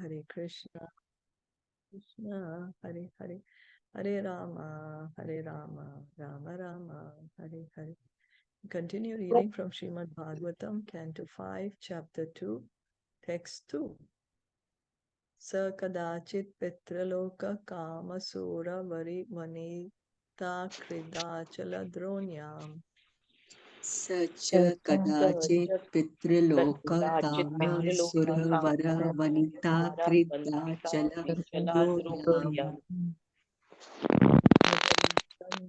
Hare Krishna, Krishna, Hare Hare, Hare Rama, Hare Rama, Rama Rama, Hare Hare. Continue reading from Srimad Bhagavatam, Canto 5, Chapter 2, Text 2. Sa kadachit pitraloka kama sura vari vanita kridachala dronyam. सच कदाचित् पितृलोककामसुरवरा Vanita कृताचल द्रोण्याम्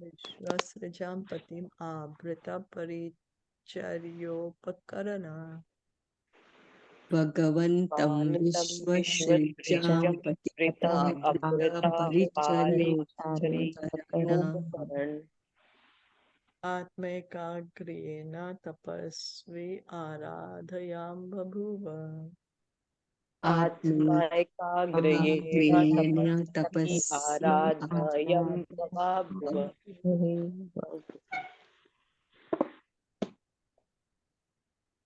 Vishwasrajam patim abrita paricharyopakkarana. भगवन्तं विश्वसृजां परिचर्योपकरणम् Atmekagrena tapasvi aradhayam babhuva. आत्मैकाग्र्येण तपस्वी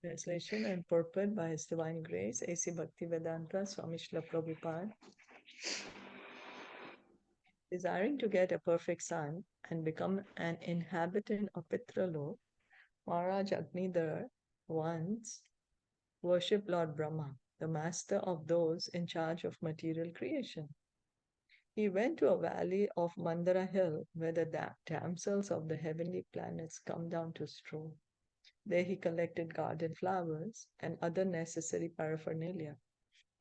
Translation and purport by His Divine Grace, A.C. Bhaktivedanta Swami Srila Prabhupada. Desiring to get a perfect son and become an inhabitant of Pitralok, Maharaj Agnidhar once worshipped Lord Brahma, the master of those in charge of material creation. He went to a valley of Mandara hill where the damsels of the heavenly planets come down to stroll. There he collected garden flowers and other necessary paraphernalia,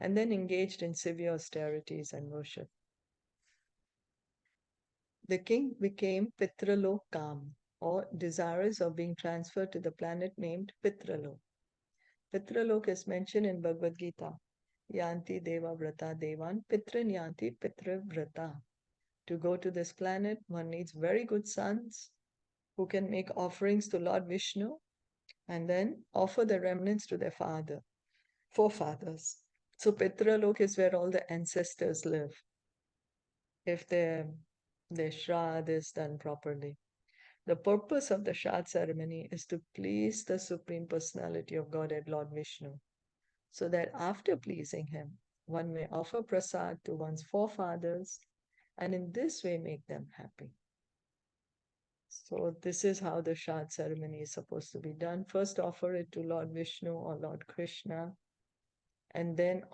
and then engaged in severe austerities and worship. The king became Pitralokam, or desirous of being transferred to the planet named Pitralok. Pitralok is mentioned in Bhagavad Gita. Yanti Deva Vrata Devan Pitran Yanti Pitra Vrata. To go to this planet, one needs very good sons who can make offerings to Lord Vishnu and then offer the remnants to their forefathers. So Pitralok is where all the ancestors live, if their Shraddha is done properly. The purpose of the Shraddha ceremony is to please the Supreme Personality of Godhead, Lord Vishnu, so that after pleasing him, one may offer prasad to one's forefathers and in this way make them happy. So this is how the Shraddha ceremony is supposed to be done. First offer it to Lord Vishnu or Lord Krishna, and then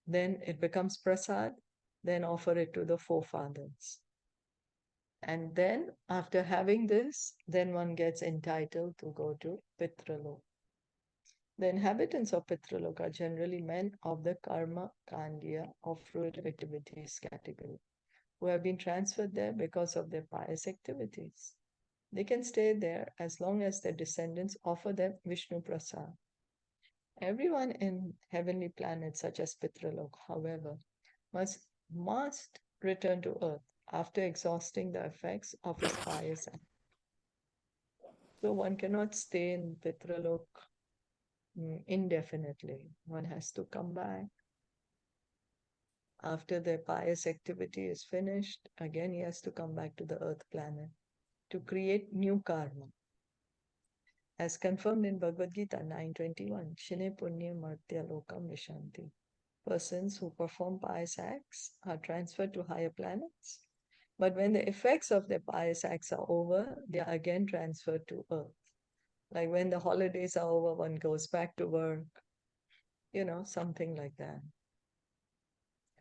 then it becomes prasad, then offer it to the forefathers. And then after having this, then one gets entitled to go to Pitralok. The inhabitants of Pitralok are generally men of the karma kandya or fruitive activities category, who have been transferred there because of their pious activities. They can stay there as long as their descendants offer them Vishnu Prasad. Everyone in heavenly planets such as Pitralok, however, must return to earth after exhausting the effects of his pious act. So one cannot stay in Pitralok indefinitely. One has to come back. After the pious activity is finished, again he has to come back to the earth planet to create new karma. As confirmed in Bhagavad Gita 9:21, Shine Punya Martya Lokam Vishanti. Persons who perform pious acts are transferred to higher planets, but when the effects of their pious acts are over, they are again transferred to earth. Like when the holidays are over, one goes back to work, something like that.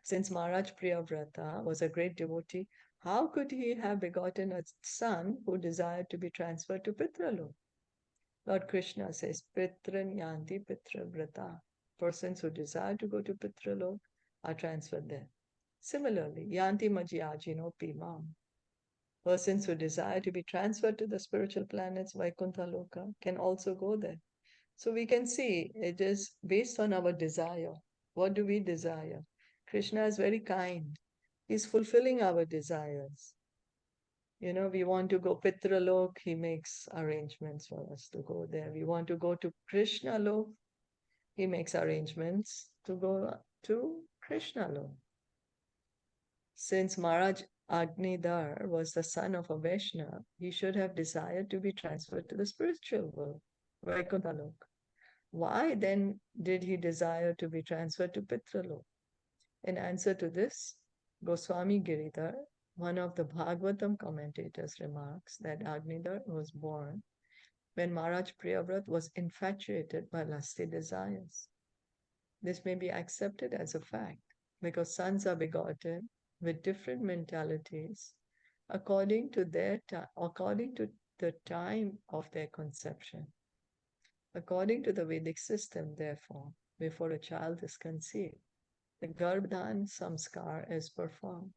Since Maharaj Priyavrata was a great devotee, how could he have begotten a son who desired to be transferred to Pitralok? Lord Krishna says, Pitran Yanti Pitravrata. Persons who desire to go to Pitralok are transferred there. Similarly, Yanti Majyajino Pimam. Persons who desire to be transferred to the spiritual planets Vaikuntha Loka can also go there. So we can see it is based on our desire. What do we desire? Krishna is very kind. He's fulfilling our desires. We want to go Pitralok, he makes arrangements for us to go there. We want to go to Krishna Lok, he makes arrangements to go to Krishna Lok. Since Maharaj Agnidhar was the son of a Vaishnava, he should have desired to be transferred to the spiritual world, Vaikuntha Lok. Why then did he desire to be transferred to Pitralok? In answer to this, Goswami Giridhar, one of the Bhagavatam commentators, remarks that Agnidhar was born when Maharaj Priyavrat was infatuated by lusty desires. This may be accepted as a fact because sons are begotten with different mentalities according to the time of their conception. According to the Vedic system, therefore, before a child is conceived, the Garbhadan Samskar is performed.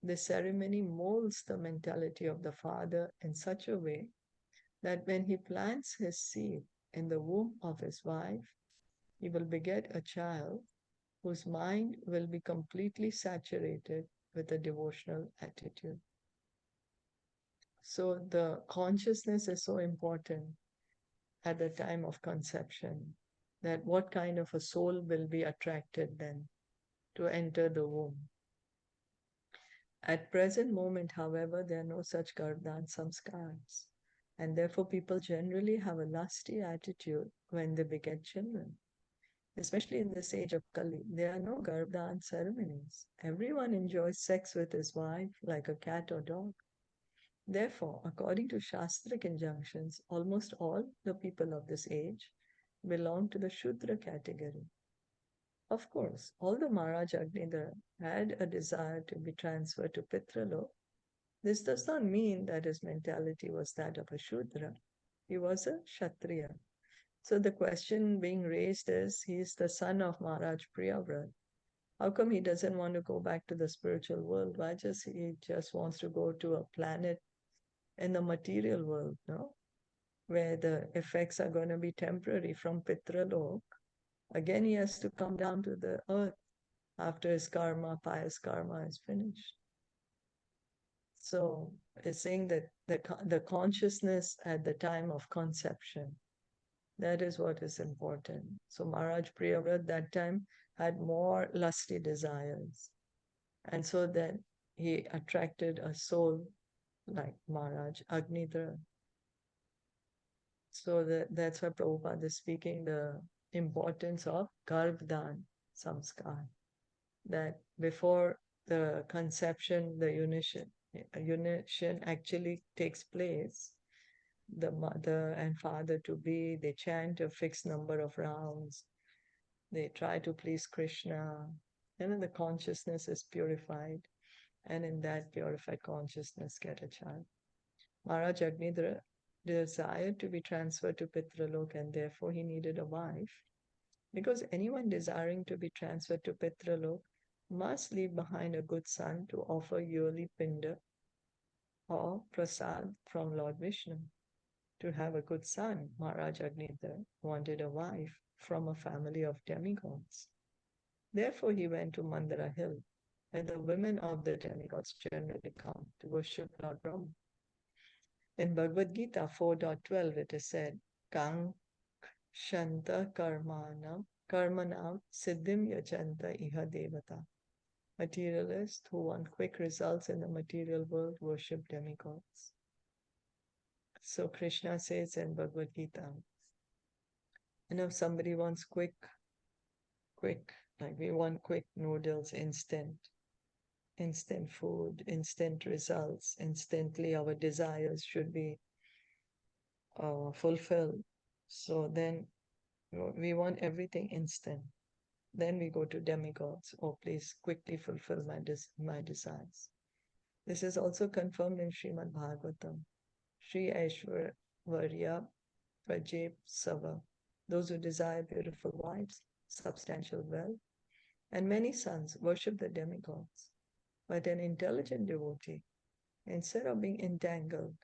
This ceremony molds the mentality of the father in such a way that when he plants his seed in the womb of his wife, he will beget a child whose mind will be completely saturated with a devotional attitude. So the consciousness is so important at the time of conception, that what kind of a soul will be attracted then to enter the womb. At present moment, however, there are no such garbhadan samskars, and therefore people generally have a lusty attitude when they beget children. Especially in this age of Kali, there are no garbhadan ceremonies. Everyone enjoys sex with his wife like a cat or dog. Therefore, according to Shastric injunctions, almost all the people of this age belong to the Shudra category. Of course, although Maharaj Agnidhar had a desire to be transferred to Pitralok, this does not mean that his mentality was that of a Shudra. He was a Kshatriya. So the question being raised is, he is the son of Maharaj Priyavrat. How come he doesn't want to go back to the spiritual world? Why he just wants to go to a planet in the material world, no? Where the effects are going to be temporary from Pitralok. Again, he has to come down to the earth after his pious karma is finished. So it's saying that the consciousness at the time of conception, that is what is important. So Maharaj Priyavrat that time had more lusty desires. And so then he attracted a soul like Maharaj Agnidhar. So that's why Prabhupada is speaking the importance of Garbhadan Samskar. That before the conception, the unition actually takes place, the mother and father to be, they chant a fixed number of rounds, they try to please Krishna, and then the consciousness is purified, and in that purified consciousness get a child. Maharaj Agnidhar desired to be transferred to Pitralok, and therefore he needed a wife, because anyone desiring to be transferred to Pitralok must leave behind a good son to offer yearly pinda or prasad from Lord Vishnu. To have a good son, Maharaj Agnidhar wanted a wife from a family of demigods. Therefore he went to Mandara Hill, where the women of the demigods generally come to worship Lord Brahma. In Bhagavad Gita 4.12 it is said, Kang Shanta Karmanam Siddhim Yajanta Iha Devata. Materialists who want quick results in the material world worship demigods. So Krishna says in Bhagavad Gita, if somebody wants quick, like we want quick noodles, instant food, instant results, instantly our desires should be fulfilled. So then we want everything instant. Then we go to demigods. Oh, please quickly fulfill my desires. This is also confirmed in Srimad Bhagavatam. Shri Aishwarya Prajep Sava. Those who desire beautiful wives, substantial wealth, and many sons worship the demigods. But an intelligent devotee, instead of being entangled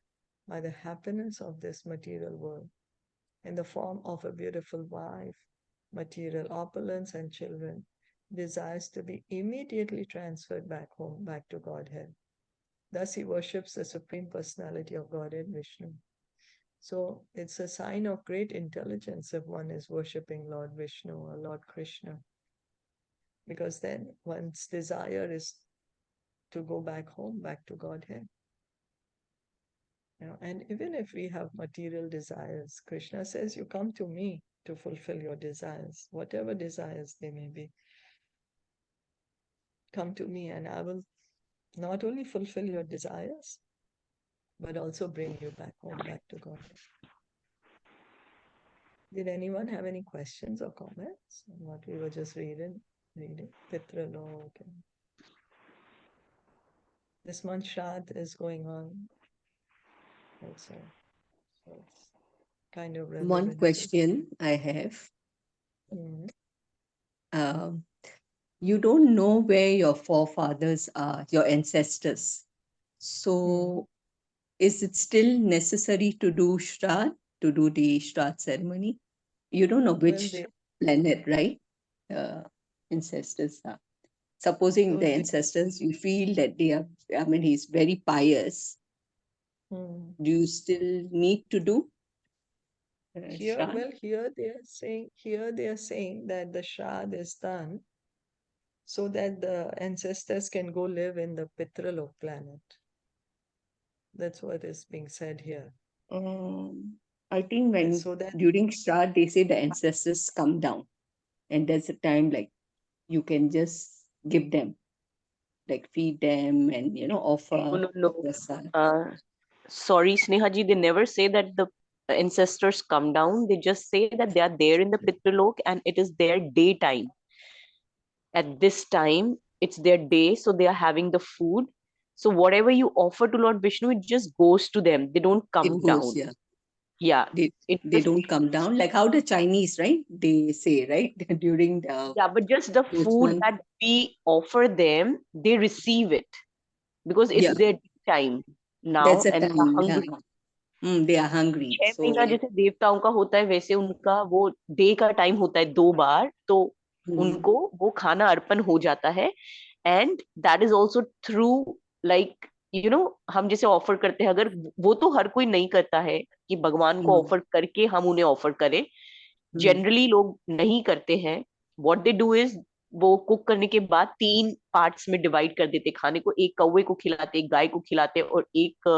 by the happiness of this material world in the form of a beautiful wife, material opulence, and children, desires to be immediately transferred back home, back to Godhead. Thus he worships the Supreme Personality of Godhead, Vishnu. So it's a sign of great intelligence if one is worshipping Lord Vishnu or Lord Krishna, because then one's desire is to go back home, back to Godhead. And even if we have material desires, Krishna says, you come to me to fulfill your desires, whatever desires they may be. come to me and I will not only fulfill your desires, but also bring you back home, back to God. Did anyone have any questions or comments on what we were just reading? Pitralok. This month Shraddh is going on also. So it's kind of relevant. One question I have. Mhm. You don't know where your forefathers are, your ancestors. So is it still necessary to do Shraddh, to do the Shraddh ceremony? You don't know which planet, right? Ancestors are. Supposing So the ancestors, you feel that they are, I mean, he's very pious. Do you still need to do Here, Shraddh? well, here they are saying that the Shraddh is done so that the ancestors can go live in the Pitralok planet. That's what is being said here. I think when So that during Shraddh, they say the ancestors come down, and there's a time like you can just give them, like feed them and offer No. prasad. Sorry, Sneha ji, they never say that the ancestors come down. They just say that they are there in the Pitralok and it is their daytime. At this time, it's their day, so they are having the food. So whatever you offer to Lord Vishnu, it just goes to them. They don't come It goes, down. yeah. Yeah. They don't come down like how the Chinese, right? They say, right? During the Yeah, but just the food that we offer them, they receive it because it's their time now that's a and they are time, yeah. hungry. They are hungry. 6 महीना जैसे देवताओं का होता है वैसे उनका वो day का टाइम होता है 2 बार, तो उनको वो खाना अर्पण हो जाता है. And that is also through like हम जैसे ऑफर करते हैं, अगर वो तो हर कोई नहीं करता है कि भगवान को ऑफर करके हम उन्हें ऑफर करें. जनरली लोग नहीं करते हैं. व्हाट दे डू इज वो कुक करने के बाद 3 पार्ट्स में डिवाइड कर देते खाने को. एक कौवे को खिलाते, एक गाय को खिलाते और एक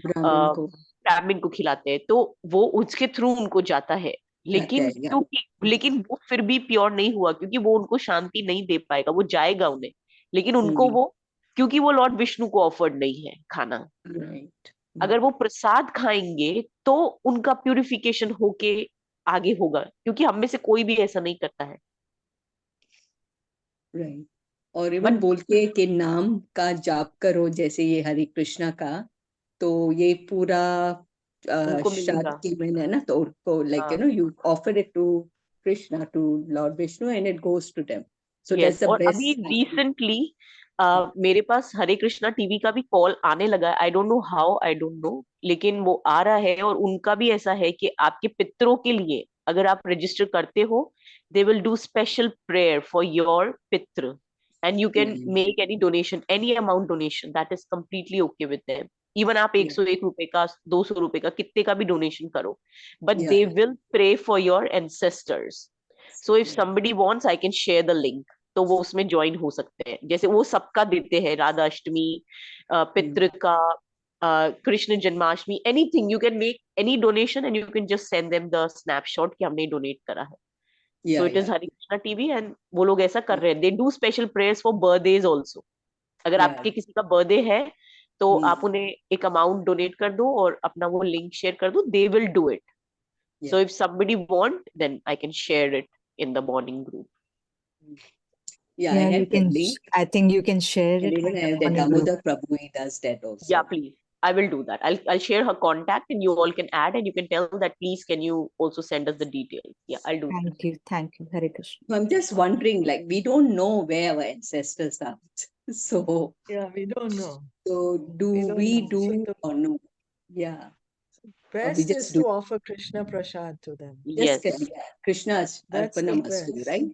ब्राह्मण को खिलाते हैं. तो वो उसके थ्रू उनको जाता है. लेकिन वो फिर भी प्योर नहीं हुआ क्योंकि वो उनको शांति नहीं दे पाएगा. वो जाएगा उन्हें, लेकिन उनको वो, क्योंकि वो लॉर्ड विष्णु को ऑफर्ड नहीं है खाना. अगर वो प्रसाद खाएंगे तो उनका प्यूरिफिकेशन होके आगे होगा, क्योंकि हम में से कोई भी ऐसा नहीं करता है. राइट. और इवन बोलते हैं कि नाम का जाप करो, जैसे ये हरे कृष्णा का, तो ये पूरा श्राद्ध की महीना ना, तो उनको like you offer it to Krishna, to lord Vishnu, and it goes to them. So that's the best. अभी रिसेंटली मेरे पास हरे कृष्णा टीवी का भी कॉल आने लगा है. I don't know how, I don't know, लेकिन वो आ रहा है. और उनका भी ऐसा है कि आपके पितरों के लिए अगर आप रजिस्टर करते हो, they will do special prayer for your पित्र, and you can make any donation, any amount donation, that is completely okay with them. Even आप 101 रुपए का, 200 रुपए का, कितने का भी डोनेशन करो, but they will pray for your ancestors. So if somebody wants, I can share the link, तो वो उसमें ज्वाइन हो सकते हैं. जैसे वो सबका देते हैं, राधा अष्टमी, पितृ का, Krishna Janmashtami, anything. You can make any donation and you can just send them the snapshot कि हमने डोनेट करा है. So it is Hare Krishna TV and वो लोग ऐसा कर रहे हैं. They do special prayers for birthdays also. अगर आपके किसी का बर्थडे है तो आप उन्हें एक अमाउंट डोनेट कर दो और अपना वो लिंक शेयर कर दो. They will do it. So if somebody want, then I can share it in the morning group. I have that link. I think you can share and it. Even I have that Damodar Prabhu, he does that also. Yeah, please. I will do that. I'll share her contact and you all can add, and you can tell that please can you also send us the details. Yeah, I'll do that. Thank you, Hare Krishna. I'm just wondering, like, we don't know where our ancestors are. So we don't know. So do we do or no? Yeah. Best is to offer Krishna Prasad to them. Yes. Krishna's Arpanamastu, right?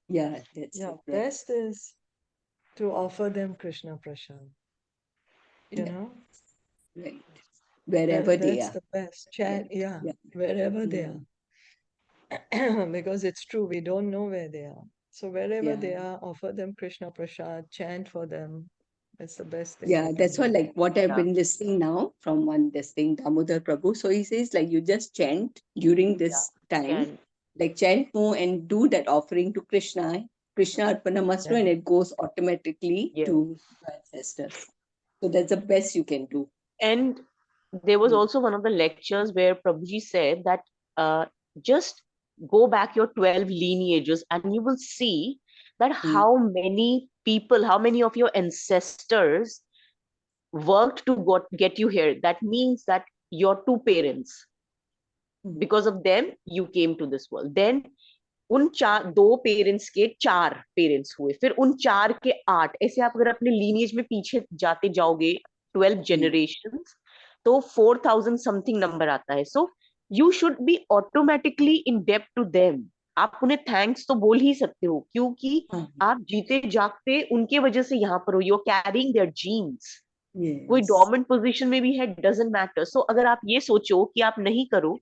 Yeah, that's best is to offer them Krishna Prasad. You know? Right. Wherever they are. That's the best. Wherever they are. Because it's true, we don't know where they are. So wherever they are, offer them Krishna Prasad, chant for them. It's the best thing. Yeah, that's what, like, what I've been listening now from one this thing, Damodar Prabhu. So he says, like, you just chant during this time, like chant more and do that offering to Krishna. Krishna Arpanamastu, Yeah. and it goes automatically Yes. to the ancestors. So that's the best you can do. And there was Mm. also one of the lectures where Prabhuji said that just go back your 12 lineages and you will see that how many people, how many of your ancestors worked to get you here. That means that your two parents, because of them you came to this world. Then उन चार, दो parents के चार parents हुए, फिर उन चार के आठ, ऐसे आप अगर अपने लीनिएज में पीछे जाते जाओगे 12 generations, तो 4000 समथिंग नंबर आता है. So you should be automatically in depth to them. आप उन्हें थैंक्स तो बोल ही सकते हो, क्योंकि आप जीते जागते उनके वजह से यहाँ पर हो. You are carrying their genes. कोई डोमिनेंट पोजीशन में भी है, डजंट मैटर. सो अगर आप ये सोचो कि आप नहीं करो,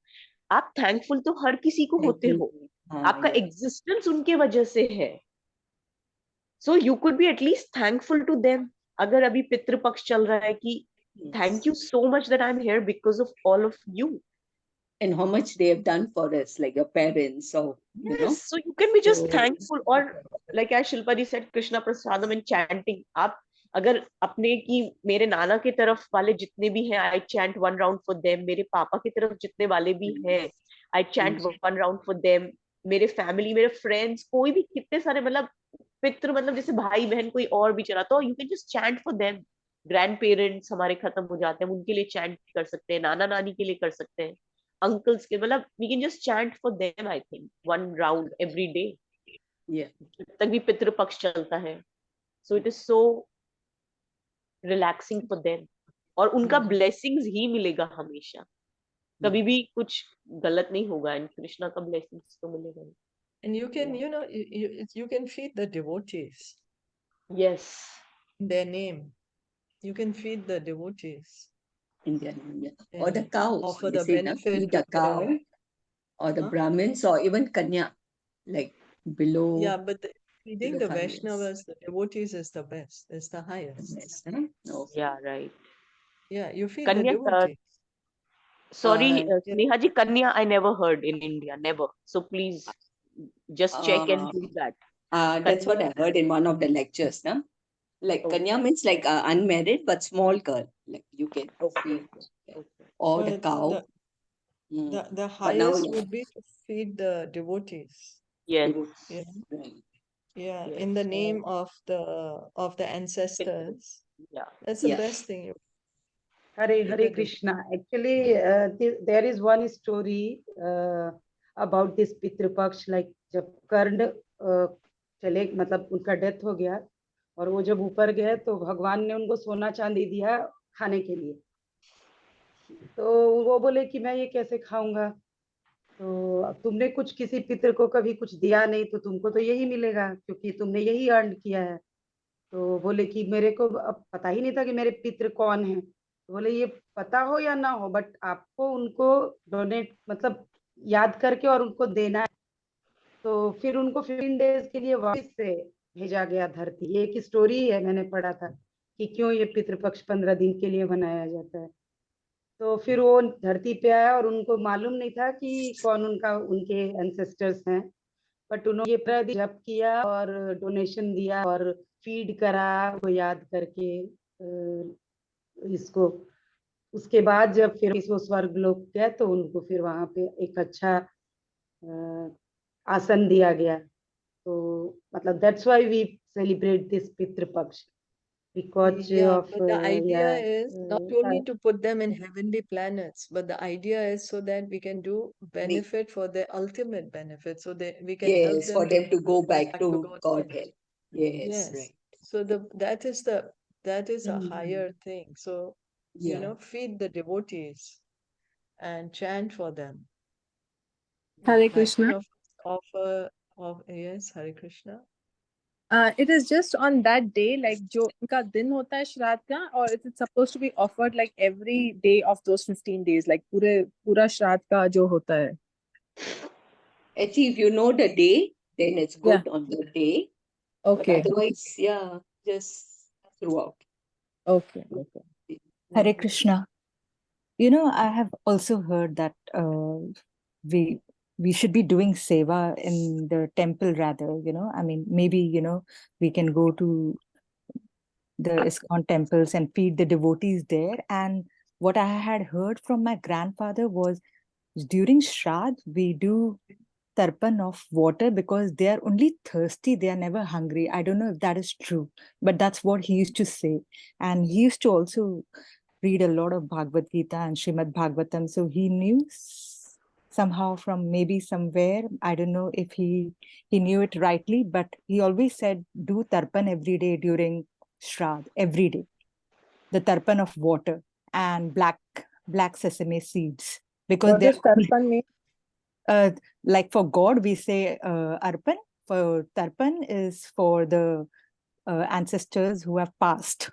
आप थैंकफुल तो हर किसी को होते हो. आपका एग्जिस्टेंस उनके वजह से है. So you could be at least thankful to them. अगर अभी पितृपक्ष चल रहा है कि thank you so much that I am here because of all of you. And how much they have done for us, like your parents, or you know. So you can be just So- thankful. Or like as Shilpa ji said, Krishna Prasadam and chanting. आप अगर अपने की मेरे नाना की तरफ वाले जितने भी हैं, I chant one round for them. मेरे पापा की तरफ जितने वाले भी हैं, I chant one round for them. मेरे फैमिली, मेरे फ्रेंड्स, कोई भी कितने सारे, मतलब पितृ, मतलब जैसे भाई बहन कोई और भी चला, तो you can just chant for them. Grand parents हमारे खत्म हो जाते हैं, उनके लिए चैंट कर सकते हैं, नाना नानी के लिए कर सकते हैं, अंकल्स के, मतलब we can just chant for them. I think one round every day, जब तक भी पितृ पक्ष चलता है. So it is so relaxing for them, और उनका ब्लेसिंग्स ही मिलेगा हमेशा. कभी भी कुछ गलत नहीं होगा, एंड कृष्णा का ब्लेसिंग्स तो मिलेगा. And you can, you can feed the devotees. Yes. Their name. You can feed the devotees. In their name, yeah. Or the And cows. offer They the say, na, benefit eat a to cow, the, or the Brahmins, or even Kanya, like below. yeah, but feeding the highest. Vaishnavas, the devotees is the best, is the highest. Yes, huh? Okay. Yeah, right. Yeah, you feed the Kanya, devotees. sorry, Uh, Sneha ji, Kanya I never heard in India, never. So please just check and do that. That's what I heard in one of the lectures, na? Like Oh. Kanya means like unmarried but small girl. Like you can feed, or the But cow. the But now, highest would be to feed the devotees. Yes. Yeah. Right. Yeah, Yes. in the name of the ancestors. Yeah. That's the Yeah. best thing. Hare Feed Hare the Krishna. Actually, there is one story about this Pitrupaksha. Like जब कर्ण चले, मतलब उनका death हो गया, और वो जब ऊपर गए तो भगवान ने उनको सोना चांदी दिया खाने के लिए. तो वो बोले कि मैं ये कैसे खाऊंगा, तो अब तुमने कुछ किसी पितृ को कभी कुछ दिया नहीं, तो तुमको तो यही मिलेगा क्योंकि तुमने यही अर्न किया है. तो बोले कि मेरे को अब पता ही नहीं था कि मेरे पितृ कौन है. तो बोले ये पता हो या ना हो, बट आपको उनको डोनेट, मतलब याद करके और उनको देना है. तो फिर उनको 15 डेज के लिए वापस से भेजा गया धरती. ये एक स्टोरी है, मैंने पढ़ा था कि क्यों ये पितृपक्ष 15 दिन के लिए मनाया जाता है. तो फिर वो धरती पे आया और उनको मालूम नहीं था कि कौन उनके एंसेस्टर्स हैं, बट उन्होंने ये पूरा जप किया और डोनेशन दिया और फीड करा वो याद करके इसको. उसके बाद जब फिर वो स्वर्ग लोक गए तो उनको फिर वहां पे एक अच्छा आसन दिया गया. तो मतलब that's why we celebrate this Pitrupaksha, because of but the idea is not only to put them in heavenly planets, but the idea is so that we can do benefit for their ultimate benefit, so that we can help Yes, for them to go back to Godhead. Godhead. Yes, Yes. right. So that is a higher thing. So feed the devotees and chant for them. Hare Like, Krishna. Yes, Hare Krishna. It is just on that day, like जो उनका दिन होता है श्राद्ध का, or is it supposed to be offered like every day of those 15 days, like पूरा श्राद्ध का जो होता है? Actually, if you know the day, then it's good on the day. Okay. But otherwise, yeah, just throughout. Okay. Hare Krishna. I have also heard that we we should be doing seva in the temple rather, I mean, maybe, we can go to the ISKCON temples and feed the devotees there. And what I had heard from my grandfather was during Shraddh, we do tarpan of water because they are only thirsty. They are never hungry. I don't know if that is true, but that's what he used to say. And he used to also read a lot of Bhagavad Gita and Srimad Bhagavatam. So he knew somehow from maybe somewhere, I don't know if he knew it rightly, but he always said, do tarpan every day during Shraddh, every day. The tarpan of water and black sesame seeds. Because What does tarpan mean? like for God, we say arpan. For tarpan is for the ancestors who have passed.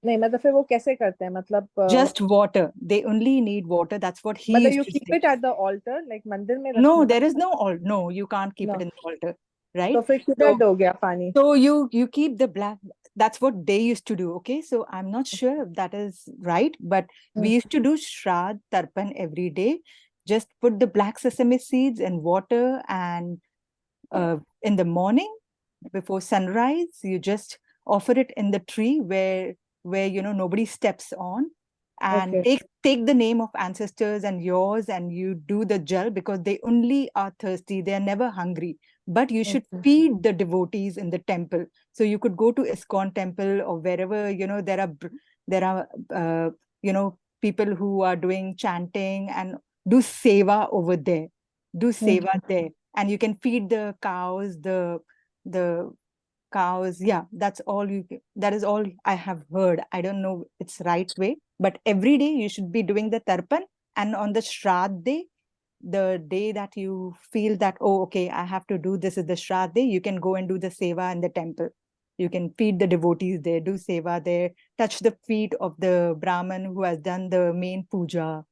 नहीं मतलब फिर वो कैसे करते हैं मतलब Just water. They only need water. That's what he मतलब used you to keep say. it at the altar like मंदिर में No, रखना there is no altar. No, you can't keep No. it in the altar, right? तो फिर किधर दोगे आप पानी? So you keep the black. That's what they used to do. Okay, so I'm not sure if that is right, but we used to do Shraddh Tarpan every day. Just put the black sesame seeds in water, and in the morning before sunrise, you just offer it in the tree where nobody steps on, and Okay. take the name of ancestors and yours, and you do the jal because they only are thirsty. They are never hungry. But you should feed the devotees in the temple. So you could go to ISKCON temple or wherever, there are people who are doing chanting and do seva over there. Do seva there. And you can feed the cows, the cows. Yeah, that is all I have heard. I don't know it's right way, but every day you should be doing the tarpan. And on the Shraddh day, the day that you feel that, oh, okay, I have to do this is the Shraddh day, you can go and do the seva in the temple. You can feed the devotees there, do seva there, touch the feet of the Brahman who has done the main puja,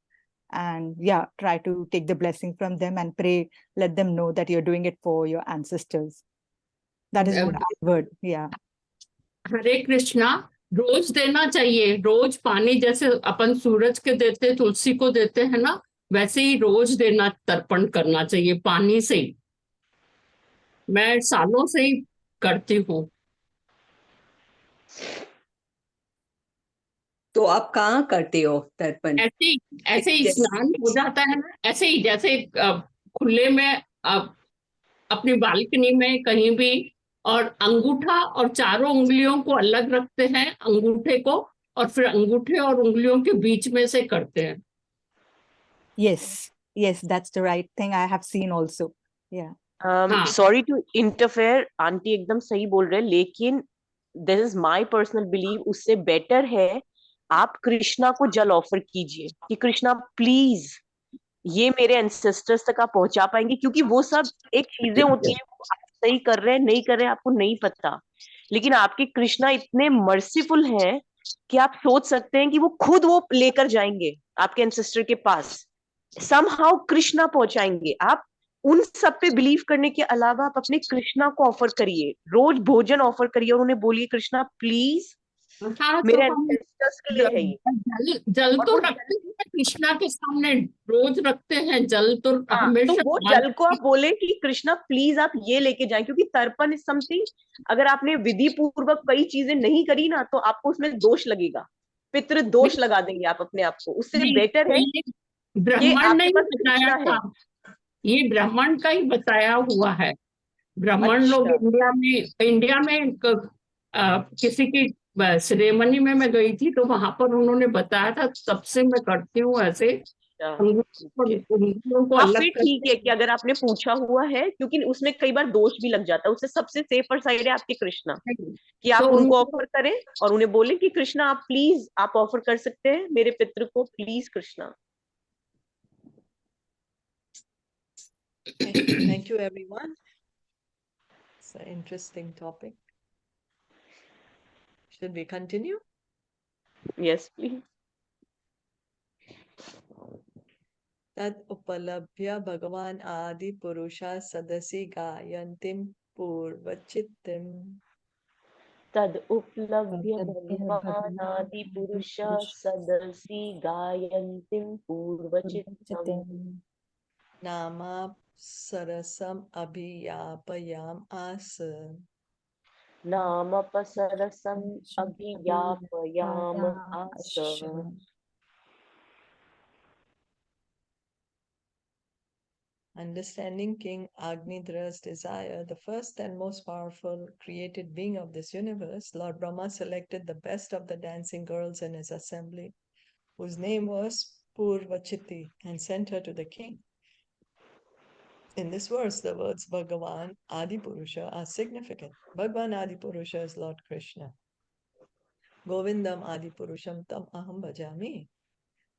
and try to take the blessing from them and pray, let them know that you're doing it for your ancestors. That is what I've heard. Yeah. हरे कृष्णा रोज देना चाहिए, रोज पानी जैसे अपन सूरज के देते तुलसी को देते हैं ना, वैसे ही रोज देना, तर्पण करना चाहिए पानी से ही। मैं सालों से ही करती हूँ। तो आप कहाँ करते हो तर्पण? ऐसे ही स्नान हो जाता है ना, ऐसे ही जैसे खुले में अपनी बालकनी में कहीं भी, और अंगूठा और चारों उंगलियों को अलग रखते हैं, अंगूठे को, और फिर अंगूठे और उंगलियों के बीच में से करते हैं। Yes, that's the right thing. I have seen also. Yeah. Sorry to interfere, aunty एकदम सही बोल रहे हैं, लेकिन this is my personal belief, उससे बेटर है आप कृष्णा को जल ऑफर कीजिए कि कृष्णा प्लीज ये मेरे एंसेस्टर्स तक आप पहुंचा पाएंगे, क्योंकि वो सब एक चीजें होती हैं, वो आप सही कर रहे हैं नहीं कर रहे हैं आपको नहीं पता, लेकिन आपके कृष्णा इतने मर्सीफुल हैं कि आप सोच सकते हैं कि वो खुद वो लेकर जाएंगे आपके एंसेस्टर के पास, समहाउ कृष्णा पहुंचाएंगे। आप उन सब पे बिलीव करने के अलावा आप अपने कृष्णा को ऑफर करिए, रोज भोजन ऑफर करिए और उन्हें बोलिए कृष्णा प्लीज मेरे एंसेस्टर्स के लिए है ये। जल तो रखते हैं कृष्णा के सामने, रोज रखते हैं जल तो हमेशा। तो वो जल को आप बोले कि कृष्णा प्लीज आप ये लेके जाएं, क्योंकि तर्पण इज समथिंग, अगर आपने विधि पूर्वक कई चीजें नहीं करी ना तो आपको उसमें दोष लगेगा, पितृ दोष लगा देंगे आप अपने आप को। उससे बेटर है ब्राह्मण ने बताया था, ये ब्राह्मण का ही बताया हुआ है। ब्राह्मण लोग इंडिया में किसी की सेरेमनी में मैं गई थी तो वहां पर उन्होंने बताया था, तब से मैं करती हूँ ऐसे। फिर ठीक है कि अगर आपने पूछा हुआ है, क्योंकि उसमें कई बार दोष भी लग जाता है, उससे सबसे सेफर साइड है आपके कृष्णा, कि आप उनको ऑफर करें और उन्हें बोले कि कृष्णा आप प्लीज आप ऑफर कर सकते हैं मेरे पितृ को, please Krishna. Thank you, everyone. It's an interesting topic. Should we continue? Yes, please. Tad upalabhya Bhagavan Adi Purusha Sadasi Gayantim Purvachittim. तद उपलभ्य भगवान आदि पुरुष सदसि गायन्तिं पूर्वचित्तम्। Nama sarasam abhiyapayam asa. Namapasarasam abhiyapayam asa. Understanding King Agnidra's desire, the first and most powerful created being of this universe, Lord Brahma selected the best of the dancing girls in his assembly, whose name was Purvachiti, and sent her to the king. In this verse, the words Bhagavan Adipurusha are significant. Bhagavan Adipurusha is Lord Krishna. Govindam Adipurusham Tam Aham Bhajami.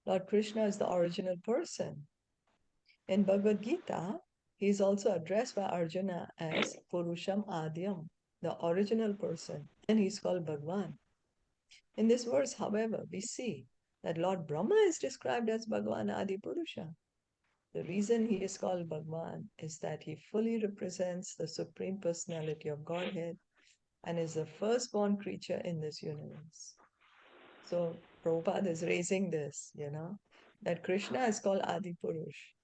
Lord Krishna is the original person. In Bhagavad Gita, he is also addressed by Arjuna as Purusham Adyam, the original person, and he is called Bhagwan. In this verse, however, we see that Lord Brahma is described as Bhagwan Adipurusha. The reason he is called Bhagwan is that he fully represents the Supreme Personality of Godhead and is the firstborn creature in this universe. So Prabhupada is raising this, that Krishna is called Adi Purush.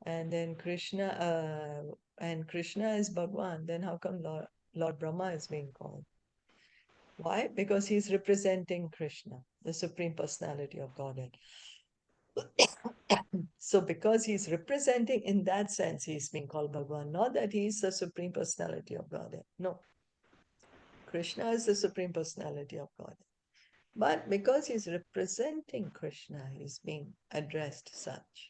And then Krishna is Bhagwan. Then how come Lord Brahma is being called? Why? Because he's representing Krishna, the Supreme Personality of Godhead. So because he's representing in that sense, he's being called Bhagwan, not that he's the Supreme Personality of Godhead. No. Krishna is the Supreme Personality of Godhead. But because he's representing Krishna, he's being addressed such.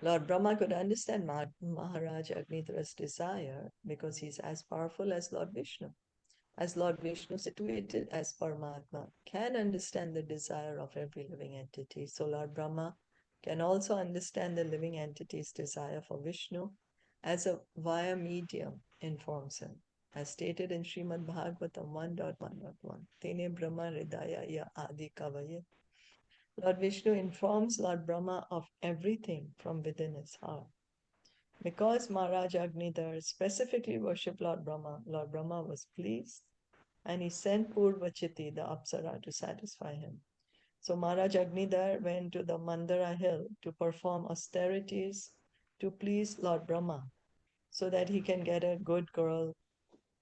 Lord Brahma could understand Maharaj Agnidra's desire because he's as powerful as Lord Vishnu. As Lord Vishnu, situated as Paramatma, can understand the desire of every living entity. So Lord Brahma can also understand the living entity's desire for Vishnu as a via medium informs him. As stated in Srimad Bhagavatam 1.1.1, Tene Brahma Hridaya Ya Adi Kavaya. Lord Vishnu informs Lord Brahma of everything from within his heart. Because Maharaj Agnidhar specifically worshipped Lord Brahma was pleased and he sent Purvachiti, the Apsara, to satisfy him. So Maharaj Agnidhar went to the Mandara hill to perform austerities to please Lord Brahma so that he can get a good girl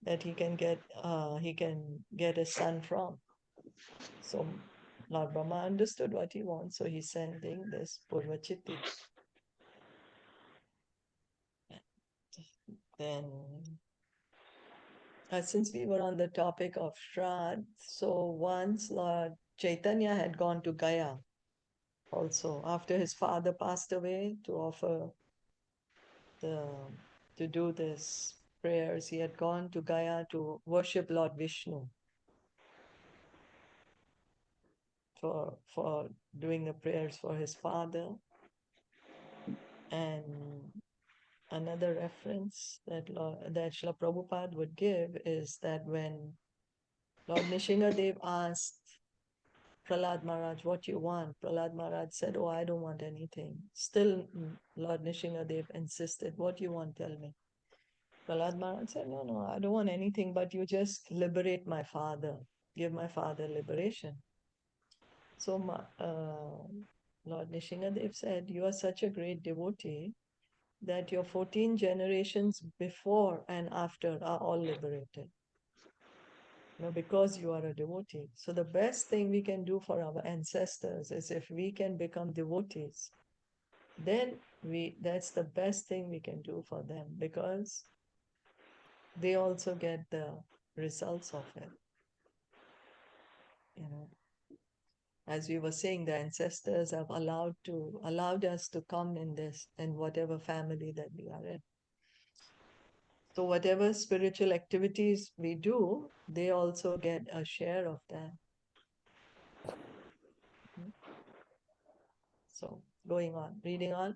that he can get a son from. So Lord Brahma understood what he wants, so he's sending this Purvachiti. Then, since we were on the topic of Shraddh, so once Lord Chaitanya had gone to Gaya also after his father passed away to do this prayers. He had gone to Gaya to worship Lord Vishnu for doing the prayers for his father. And another reference that Srila Prabhupada would give is that when Lord Nishingadev asked Prahlad Maharaj, what do you want? Prahlad Maharaj said, oh, I don't want anything. Still, Lord Nishingadev insisted, what do you want? Tell me. Prahlad Maharaj said, no, I don't want anything, but you just liberate my father. Give my father liberation. So Lord Nishingadev said, you are such a great devotee that your 14 generations before and after are all liberated. Because you are a devotee. So the best thing we can do for our ancestors is if we can become devotees, then that's the best thing we can do for them because they also get the results of it. As we were saying, the ancestors have allowed us to come in whatever family that we are in. So whatever spiritual activities we do, they also get a share of that. So going on, reading on.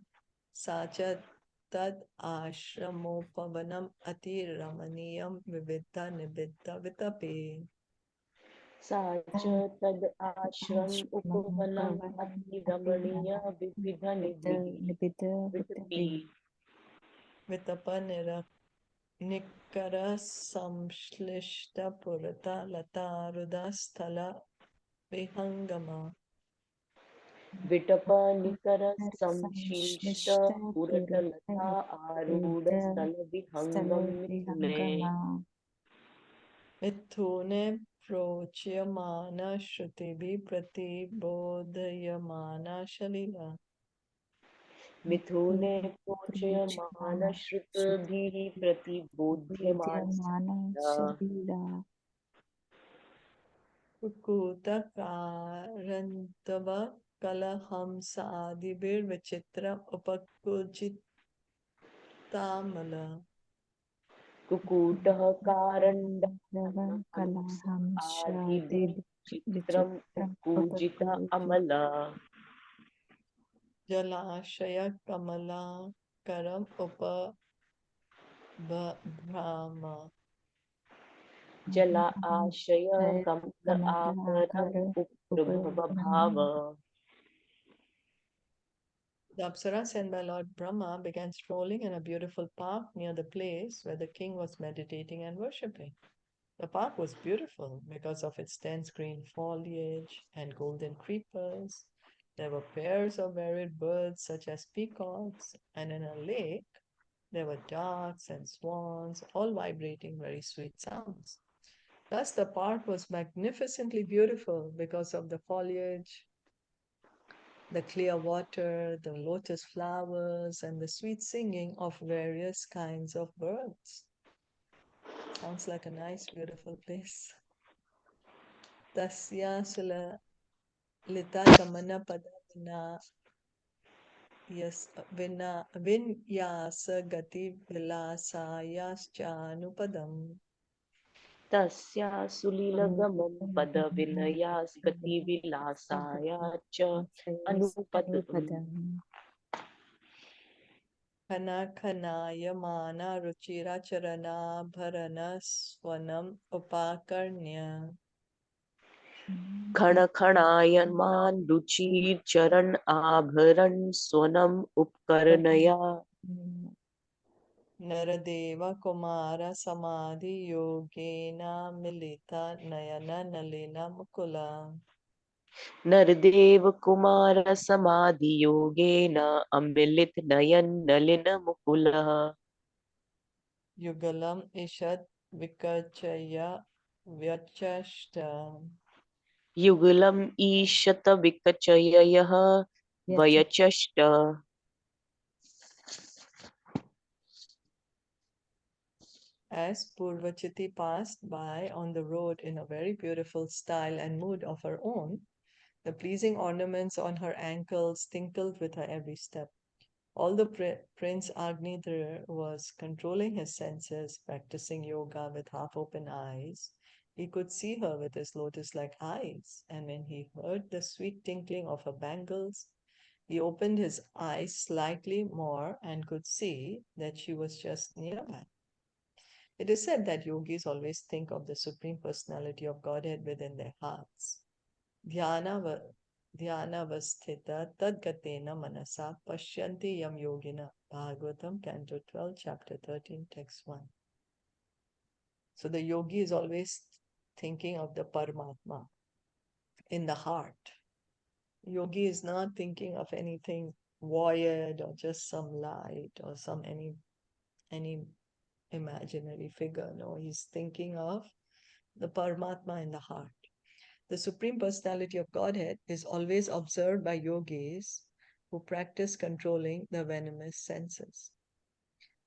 Sacha tad ashramopavanam ati ramaniyam vividha nibidha vitape. Sacha tad ashram upavanam ati ramaniya vividha nibidha Vitapa Nikara samshlishta purata lata rudasthala vihangama. विटपनिकर संश्लिष्ट पुरतलता आरूढ़ स्थल विहंगम मिथुने मिथुने प्रोच्यमाना श्रुतिभिः प्रतिबोधयमाना शलीला मिथुने प्रोच्यमान श्रुतिभिः प्रतिबोध्यमान कुकुतकारन्तव कलहंसादिभिर्विचित्रम् उपकुचितामला कुकूटः कारण्डहंस आदिभिर्चित्रम् उपकूजित अमला जलाशयकमलाकरम् उपबभ्राम जला आशय कमल आकरम उपप्रभाव. The Apsara sent by Lord Brahma began strolling in a beautiful park near the place where the king was meditating and worshipping. The park was beautiful because of its dense green foliage and golden creepers. There were pairs of varied birds such as peacocks, and in a lake there were ducks and swans, all vibrating very sweet sounds. Thus, the park was magnificently beautiful because of the foliage, the clear water, the lotus flowers, and the sweet singing of various kinds of birds. Sounds like a nice, beautiful place. Tasya sula lita gamana padavina vinyasa gati vilasayaschanupadam. तस्या सुलीलगमन पद विनयास्गति विलासाया च अनुपदम्. खनाखनायमाना रुचिराचरणाभरण स्वनम उपाकर्ण्य खण खणायमान रुचिर चरण आभरण स्वनम उपकरणया नरदेव कुमार समाधि योगेन मिलिता नयन नलिन मुकुला. नरदेव कुमार समाधि योगेन अम्बिलित नयन Nalin मुकुलः. युगलम ईषद विकचय व्यचष्ट. युगलम ईशत विकचयः वयचष्ट. As Purvachiti passed by on the road in a very beautiful style and mood of her own, the pleasing ornaments on her ankles tinkled with her every step. Although Prince Agnidhar was controlling his senses, practicing yoga with half-open eyes, he could see her with his lotus-like eyes, and when he heard the sweet tinkling of her bangles, he opened his eyes slightly more and could see that she was just nearby. It is said that yogis always think of the Supreme Personality of Godhead within their hearts. Dhyanavasthita tadgatena manasa pashyanti yam yogina. Bhagavatam, Canto 12, Chapter 13, Text 1. So the yogi is always thinking of the Paramatma in the heart. Yogi is not thinking of anything void or just some light or some any imaginary figure. No, he's thinking of the Paramatma in the heart. The Supreme Personality of Godhead is always observed by yogis who practice controlling the venomous senses.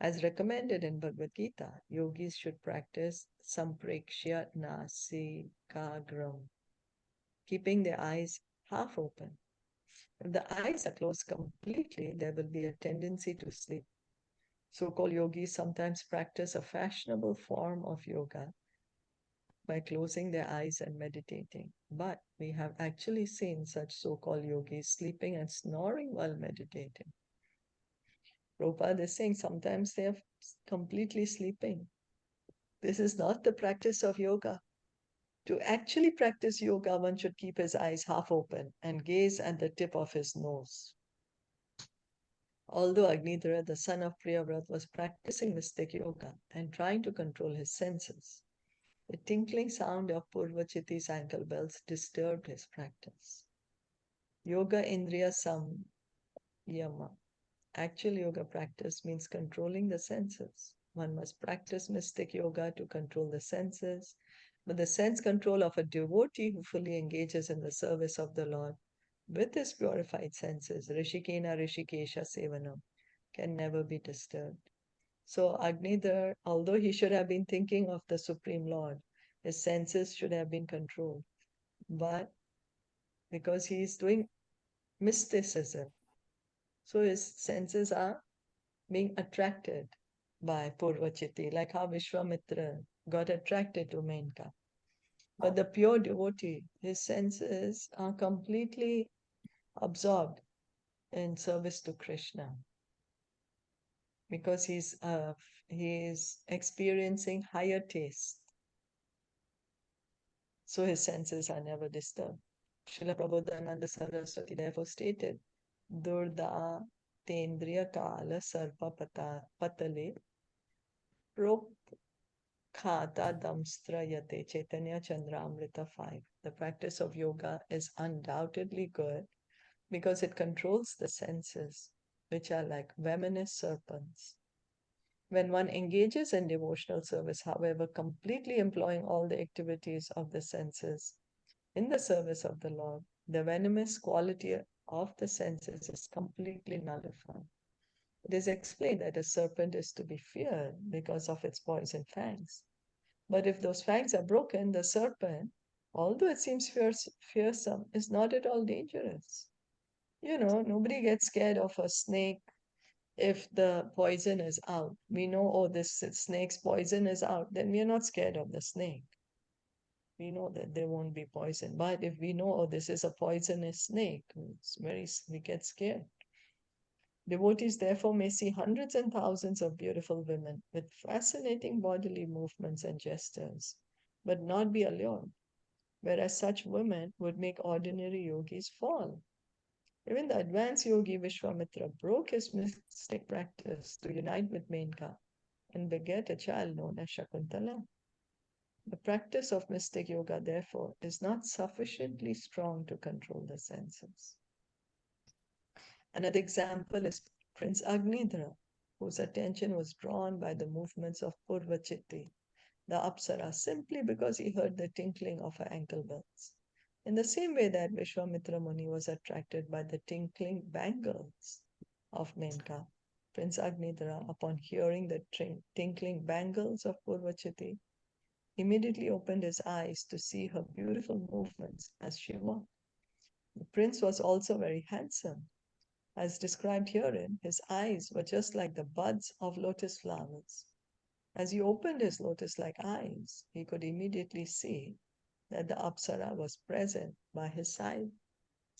As recommended in Bhagavad Gita, yogis should practice samprekshya nasikagram, keeping their eyes half open. If the eyes are closed completely, there will be a tendency to sleep. So-called yogis sometimes practice a fashionable form of yoga by closing their eyes and meditating. But we have actually seen such so-called yogis sleeping and snoring while meditating. Prabhupada is saying sometimes they are completely sleeping. This is not the practice of yoga. To actually practice yoga, one should keep his eyes half open and gaze at the tip of his nose. Although Agnidhara, the son of Priyavrat, was practicing mystic yoga and trying to control his senses, the tinkling sound of Purvachiti's ankle bells disturbed his practice. Yoga Indriya Samyama. Actual yoga practice means controlling the senses. One must practice mystic yoga to control the senses, but the sense control of a devotee who fully engages in the service of the Lord with his purified senses, Rishikena Rishikesha Sevanam, can never be disturbed. So Agnidhar, although he should have been thinking of the Supreme Lord, his senses should have been controlled. But because he is doing mysticism, so his senses are being attracted by Purvachiti, like how Vishwamitra got attracted to Menka. But the pure devotee, his senses are completely absorbed in service to Krishna because he is experiencing higher taste. So his senses are never disturbed. Srila Prabodhananda Saraswati therefore stated, Durda Tendriya Kala Sarpa Patale Prok Khata Damstrayate Caitanya Chandramrita 5. The practice of yoga is undoubtedly good because it controls the senses, which are like venomous serpents. When one engages in devotional service, however, completely employing all the activities of the senses in the service of the Lord, the venomous quality of the senses is completely nullified. It is explained that a serpent is to be feared because of its poison fangs. But if those fangs are broken, the serpent, although it seems fearsome, is not at all dangerous. You know, nobody gets scared of a snake if the poison is out. We know, oh, this snake's poison is out, then we are not scared of the snake. We know that there won't be poison. But if we know, oh, this is a poisonous snake, we get scared. Devotees therefore may see hundreds and thousands of beautiful women with fascinating bodily movements and gestures, but not be allured, whereas such women would make ordinary yogis fall. Even the advanced yogi Vishwamitra broke his mystic practice to unite with Menka and beget a child known as Shakuntala. The practice of mystic yoga, therefore, is not sufficiently strong to control the senses. Another example is Prince Agnidhra, whose attention was drawn by the movements of Purvachiti, the Apsara, simply because he heard the tinkling of her ankle bells. In the same way that Vishwamitra Muni was attracted by the tinkling bangles of Menka, Prince Agnidhra, upon hearing the tinkling bangles of Purvachiti, immediately opened his eyes to see her beautiful movements as she walked. The prince was also very handsome. As described herein, his eyes were just like the buds of lotus flowers. As he opened his lotus-like eyes, he could immediately see that the Apsara was present by his side.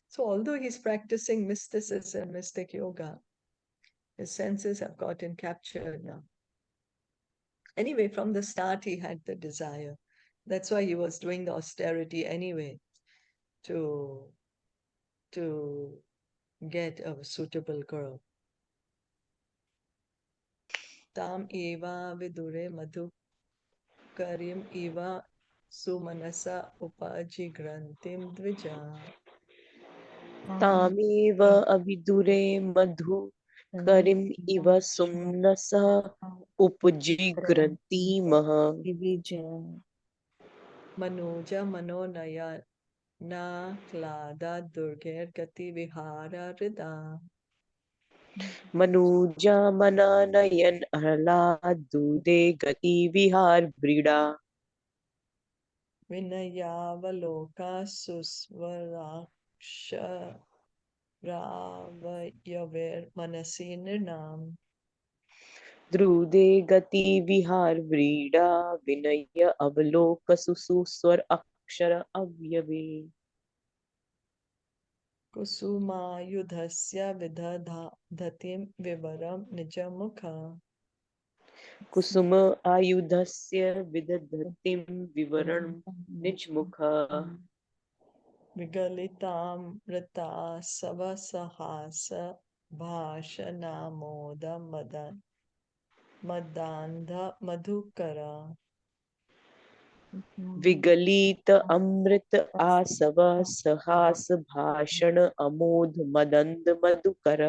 So although he's practicing mysticism, mystic yoga, his senses have gotten captured now. Anyway, from the start, he had the desire. That's why he was doing the austerity anyway, to get a suitable girl. Tam eva vidure madhu karim eva sumanasa upajigrantim dvija. तामेव अविदुरे मधु करिम इव सुम्नसः उपजिग्रन्तीमः Manuja manonaya na klada durger gati vihara rida. मनुजा मनानयन आह्लादुदे गति विहार ब्रीडा Vinayavaloka susvaraksha ravayaver manasi nirnam. द्रुदे गति विहार ब्रीडा विनय अवलोक सुसुस्वर अक्षर अव्यवे Kusuma yudhasya vidhatim vivaram nijamukha. कुसुम आयुधस्य विदधतिं विवरणं निजमुखा Vigalitam rata savasahasa bhashanamoda madandha madhukara. विगलित अमृत आसव सहास भाषण अमोध मदंद मधुकर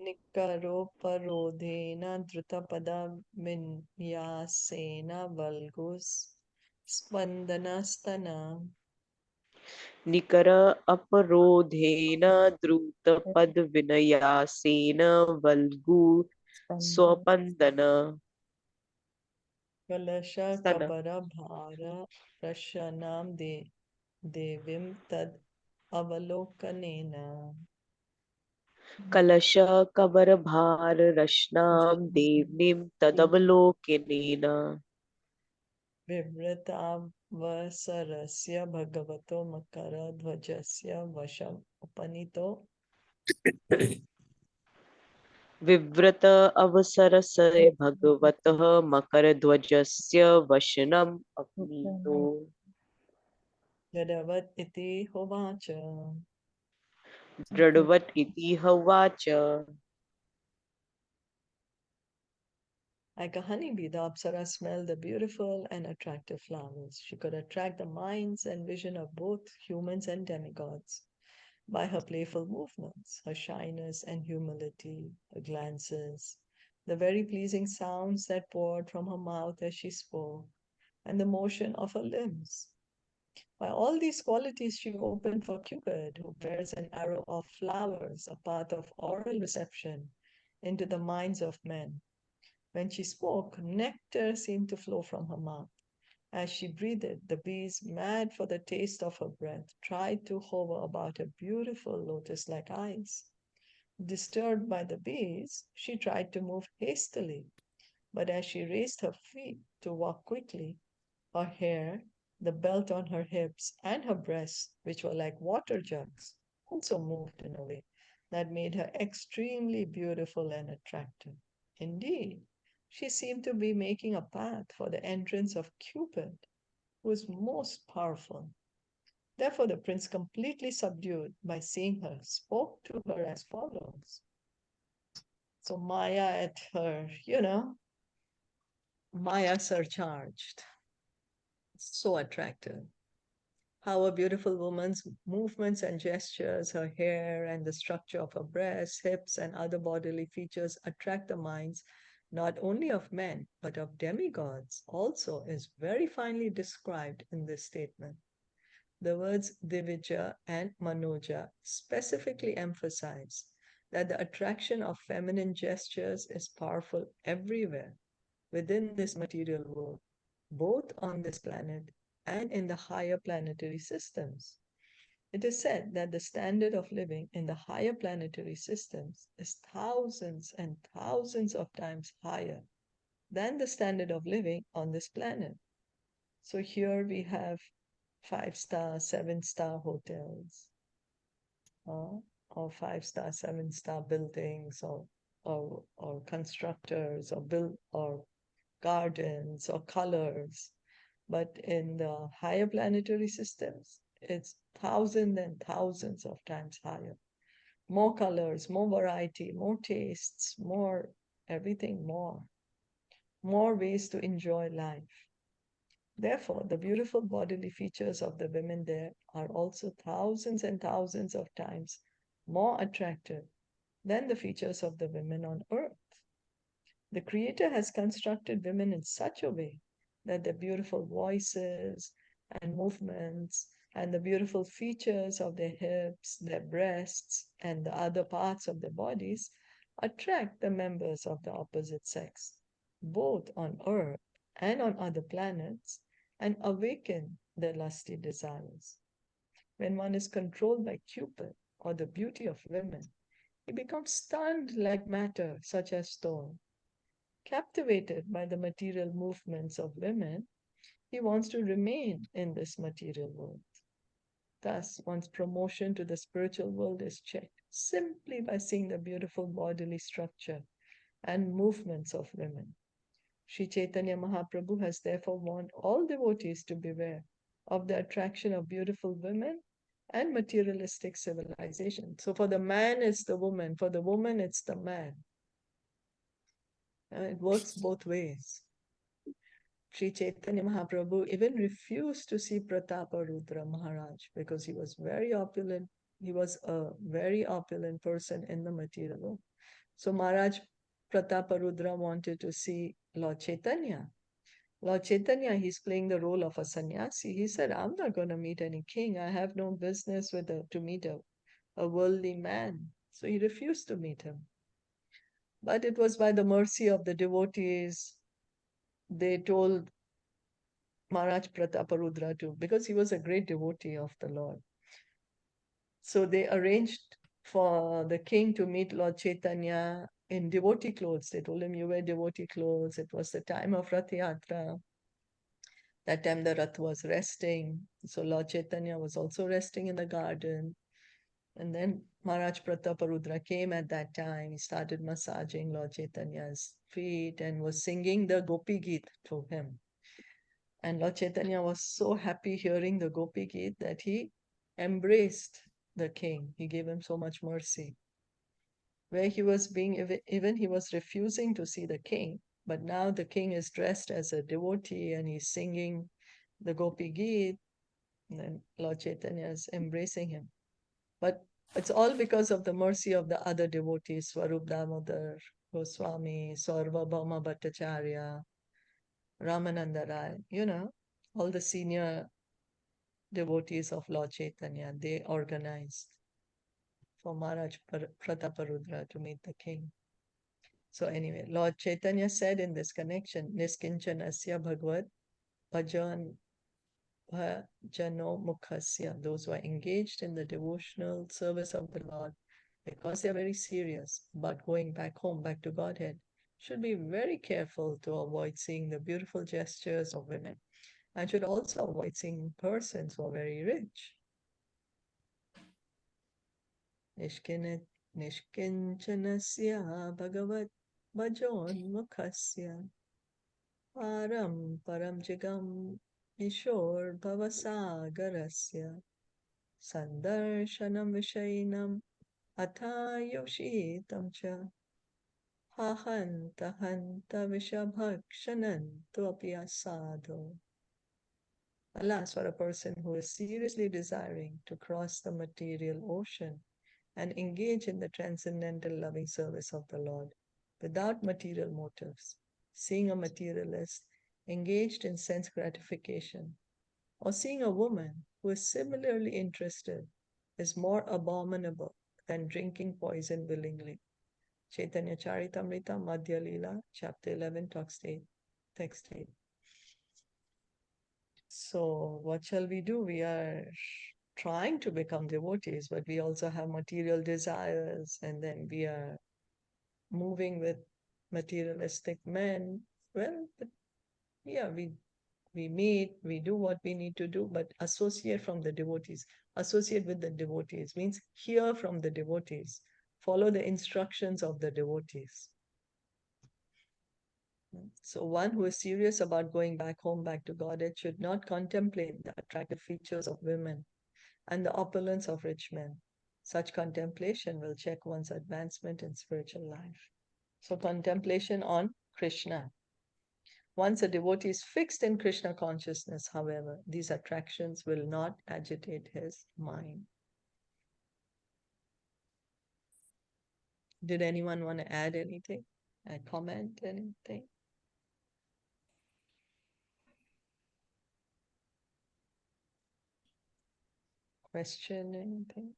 निकरोपरोधेन द्रुतपदविन्यासेन वल्गुस् स्पन्दनस्तना निकर अपरोधेन द्रुत पद विनयासेन वल्गु स्वपंदन कलश स्तन कबर भार रशनां देवीं तद अवलोकनेन कलश कबर भार रश्नां देवनीं तदवलोकनेन विवृतावसरस्य भगवतो मकरध्वजस्य वशम् उपनीतो विव्रत अवसरस्य भगवतः मकरध्वजस्य वशनम् अपनीतो जडवत् इति होवाच दृढवत् इति हवाच. Like a honeybee, the Apsara smelled the beautiful and attractive flowers. She could attract the minds and vision of both humans and demigods by her playful movements, her shyness and humility, her glances, the very pleasing sounds that poured from her mouth as she spoke, and the motion of her limbs. By all these qualities, she opened for Cupid, who bears an arrow of flowers, a path of oral reception into the minds of men. When she spoke, nectar seemed to flow from her mouth. As she breathed, the bees, mad for the taste of her breath, tried to hover about her beautiful lotus-like eyes. Disturbed by the bees, she tried to move hastily, but as she raised her feet to walk quickly, her hair, the belt on her hips, and her breasts, which were like water jugs, also moved in a way that made her extremely beautiful and attractive. Indeed, she seemed to be making a path for the entrance of Cupid, who is most powerful. Therefore, the prince, completely subdued by seeing her, spoke to her as follows. So Maya at her, Maya surcharged. So attractive. How a beautiful woman's movements and gestures, her hair and the structure of her breasts, hips, and other bodily features attract the minds not only of men, but of demigods also is very finely described in this statement. The words Divija and Manoja specifically emphasize that the attraction of feminine gestures is powerful everywhere within this material world, both on this planet and in the higher planetary systems. It is said that the standard of living in the higher planetary systems is thousands and thousands of times higher than the standard of living on this planet. So here we have 5-star, 7-star hotels, or 5-star, 7-star buildings, or constructors, or gardens, or colors. But in the higher planetary systems, it's thousands and thousands of times higher. More colors, more variety, more tastes, more everything, more ways to enjoy life. Therefore, the beautiful bodily features of the women there are also thousands and thousands of times more attractive than the features of the women on earth. The Creator has constructed women in such a way that their beautiful voices and movements and the beautiful features of their hips, their breasts, and the other parts of their bodies attract the members of the opposite sex, both on Earth and on other planets, and awaken their lusty desires. When one is controlled by Cupid or the beauty of women, he becomes stunned like matter, such as stone. Captivated by the material movements of women, he wants to remain in this material world. Thus, one's promotion to the spiritual world is checked simply by seeing the beautiful bodily structure and movements of women. Sri Chaitanya Mahaprabhu has therefore warned all devotees to beware of the attraction of beautiful women and materialistic civilization. So for the man, it's the woman. For the woman, it's the man. It works both ways. Sri Chaitanya Mahaprabhu even refused to see Prataparudra Maharaj because he was very opulent. He was a very opulent person in the material world. So Maharaj Prataparudra wanted to see Lord Chaitanya. Lord Chaitanya, he's playing the role of a sannyasi. He said, I'm not going to meet any king. I have no business to meet a worldly man. So he refused to meet him. But it was by the mercy of the devotees, they told Maharaj Prataparudra to, because he was a great devotee of the Lord. So they arranged for the king to meet Lord Chaitanya in devotee clothes. They told him, you wear devotee clothes. It was the time of Rath Yatra. That time the Rath was resting. So Lord Chaitanya was also resting in the garden. And then Maharaj Prataparudra came at that time. He started massaging Lord Chaitanya's feet and was singing the Gopi Geet to him. And Lord Chaitanya was so happy hearing the Gopi Geet that he embraced the king. He gave him so much mercy. Where he was even he was refusing to see the king, but now the king is dressed as a devotee and he's singing the Gopi Geet, and then Lord Chaitanya is embracing him. But it's all because of the mercy of the other devotees, Swarup Damodar Goswami, Sarvabhauma Bhattacharya, Ramananda Rai, all the senior devotees of Lord Chaitanya, they organized for Maharaj Prataparudra to meet the king. So anyway, Lord Chaitanya said in this connection, Niskinchanasya Bhagavad Bhajan Bhajano Mukhasya, those who are engaged in the devotional service of the Lord, because they are very serious about going back home, back to Godhead, should be very careful to avoid seeing the beautiful gestures of women, and should also avoid seeing persons who are very rich. Nishkinchanasya Bhagavat Bhajon Mukhasya Param Param Jigam Ishor Bhavasagarasya Sandarshanam Vishainam Atha Yoshitam Cha Hahanta Hanta Vishabhakshanantu Apyasado. Alas, for a person who is seriously desiring to cross the material ocean and engage in the transcendental loving service of the Lord without material motives, seeing a materialist engaged in sense gratification, or seeing a woman who is similarly interested is more abominable than drinking poison willingly. Caitaniya Caritamita, Madhya Leela, chapter 11, text 8. So what shall we do? We are trying to become devotees, but we also have material desires, and then we are moving with materialistic men. Well, but yeah, we meet, we do what we need to do, but associate from the devotees. Associate with the devotees means hear from the devotees. Follow the instructions of the devotees. So one who is serious about going back home, back to Godhead, should not contemplate the attractive features of women and the opulence of rich men. Such contemplation will check one's advancement in spiritual life. So contemplation on Krishna. Once a devotee is fixed in Krishna consciousness, however, these attractions will not agitate his mind. Did anyone want to add anything? Comment anything? Question anything?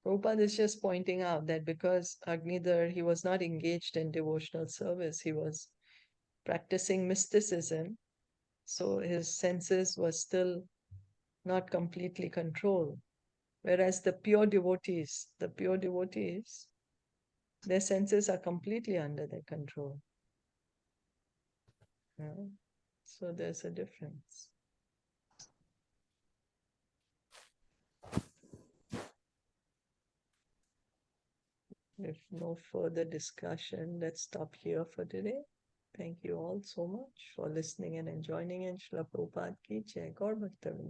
Prabhupada is just pointing out that because Agnidhar, he was not engaged in devotional service, he was practicing mysticism, so his senses were still not completely controlled. Whereas the pure devotees, their senses are completely under their control. Yeah. So there's a difference. If no further discussion, let's stop here for today. Thank you all so much for listening and joining in. Srila Prabhupada ki Jai. Gaur Bhakta Vrinda.